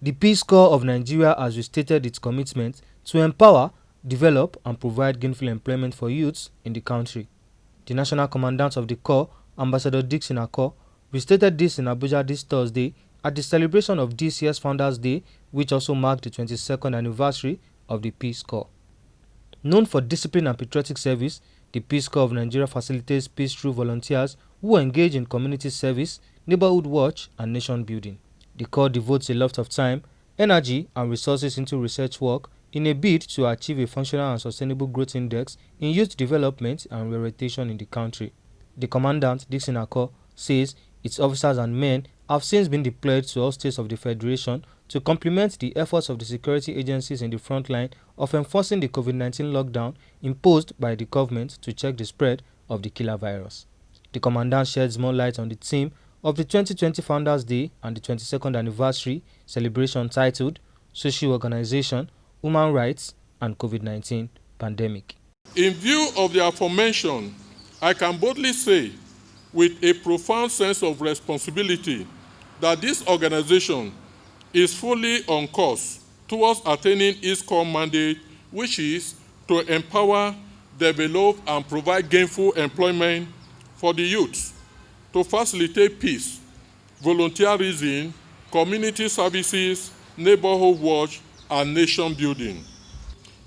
The Peace Corps of Nigeria has restated its commitment to empower, develop and provide gainful employment for youths in the country. The National Commandant of the Corps, Ambassador DICKSON AKOH, restated this in Abuja this Thursday at the celebration of this year's Founders Day, which also marked the 22nd anniversary of the Peace Corps. Known for discipline and patriotic service, the Peace Corps of Nigeria facilitates peace through volunteers who engage in community service, neighborhood watch and nation building. The Corps devotes a lot of time, energy and resources into research work in a bid to achieve a functional and sustainable growth index in youth development and reorientation in the country. The Commandant, Dickson AKOH, says its officers and men have since been deployed to all states of the Federation to complement the efforts of the security agencies in the front line of enforcing the COVID-19 lockdown imposed by the government to check the spread of the killer virus. The Commandant sheds more light on the theme of the 2020 Founders Day and the 22nd anniversary celebration titled Social Organization, Human Rights and COVID-19 Pandemic. In view of the aforementioned, I can boldly say with a profound sense of responsibility that this organization is fully on course towards attaining its core mandate, which is to empower, develop, and provide gainful employment for the youth, to facilitate peace, volunteerism, community services, neighborhood watch, and nation building.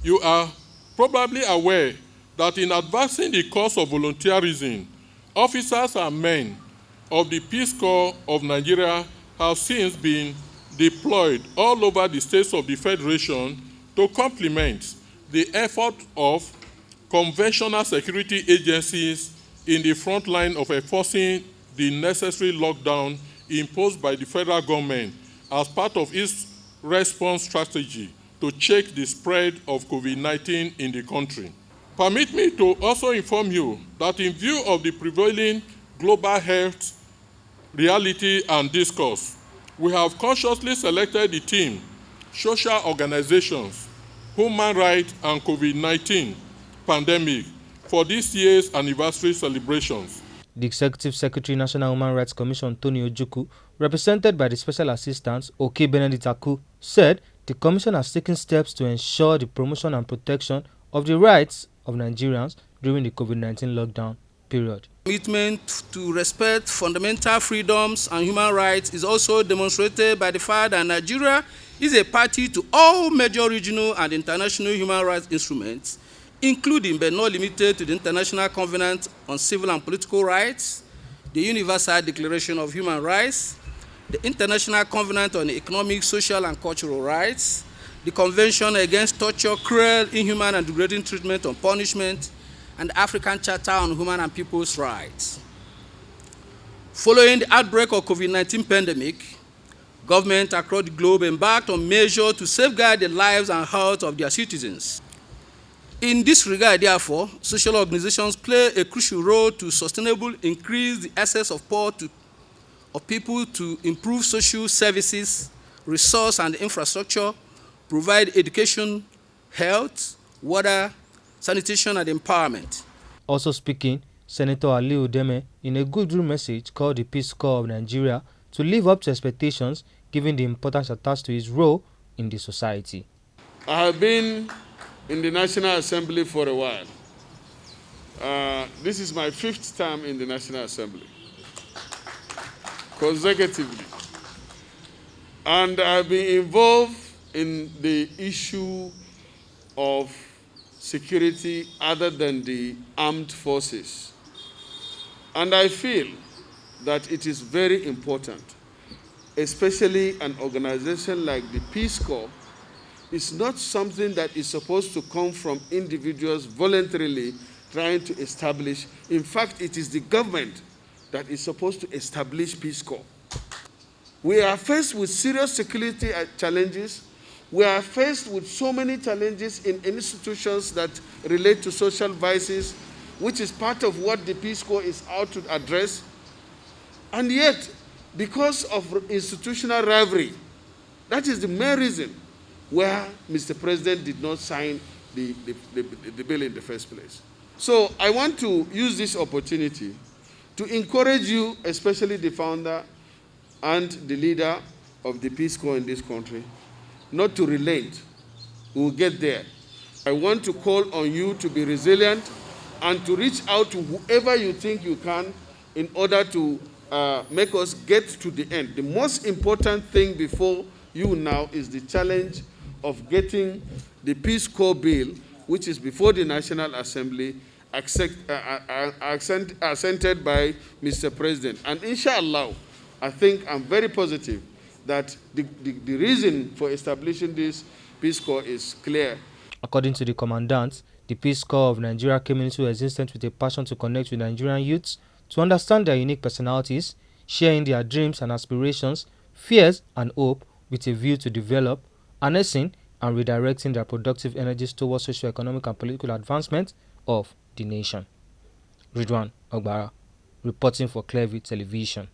You are probably aware that in advancing the cause of volunteerism, officers and men of the Peace Corps of Nigeria have since been deployed all over the states of the Federation to complement the effort of conventional security agencies in the front line of enforcing the necessary lockdown imposed by the federal government as part of its response strategy to check the spread of COVID-19 in the country. Permit me to also inform you that in view of the prevailing global health reality and discourse, we have consciously selected the theme, Social Organizations, Human Rights and COVID-19 Pandemic, for this year's anniversary celebrations. The Executive Secretary, National Human Rights Commission, Tony Ojukwu, represented by the Special Assistant, Oke Benedict Aku, said the Commission has taken steps to ensure the promotion and protection of the rights of Nigerians during the COVID-19 lockdown period. Commitment to respect fundamental freedoms and human rights is also demonstrated by the fact that Nigeria is a party to all major regional and international human rights instruments, including but not limited to the International Covenant on Civil and Political Rights, the Universal Declaration of Human Rights, the International Covenant on Economic, Social and Cultural Rights, the Convention Against Torture, Cruel, Inhuman and Degrading Treatment or Punishment, and the African Charter on Human and People's Rights. Following the outbreak of COVID-19 pandemic, governments across the globe embarked on measures to safeguard the lives and health of their citizens. In this regard, therefore, social organizations play a crucial role to sustainably increase the access of people to improve social services, resource and infrastructure, provide education, health, water, sanitation and empowerment. Also speaking, Senator Ali Udeme, in a goodwill message, called the Peace Corps of Nigeria to live up to expectations given the importance attached to its role in the society. I have been in the National Assembly for a while. This is my 5th term in the National Assembly, consecutively. And I've been involved in the issue of security other than the armed forces. And I feel that it is very important, especially an organization like the Peace Corps. It's not something that is supposed to come from individuals voluntarily trying to establish. In fact, it is the government that is supposed to establish Peace Corps. We are faced with serious security challenges. We are faced with so many challenges in institutions that relate to social vices, which is part of what the Peace Corps is out to address. And yet, because of institutional rivalry, that is the main reason where Mr. President did not sign the bill in the first place. So I want to use this opportunity to encourage you, especially the founder and the leader of the Peace Corps in this country, not to relent. We will get there. I want to call on you to be resilient and to reach out to whoever you think you can in order to make us get to the end. The most important thing before you now is the challenge of getting the Peace Corps bill, which is before the National Assembly, assented by Mr. President. And inshallah, I think I'm very positive that the reason for establishing this Peace Corps is clear. According to the Commandant, the Peace Corps of Nigeria came into existence with a passion to connect with Nigerian youths, to understand their unique personalities, sharing their dreams and aspirations, fears and hope, with a view to develop, harnessing and redirecting their productive energies towards socio-economic and political advancement of the nation. Ridwan Ogbara, reporting for Clearview Television.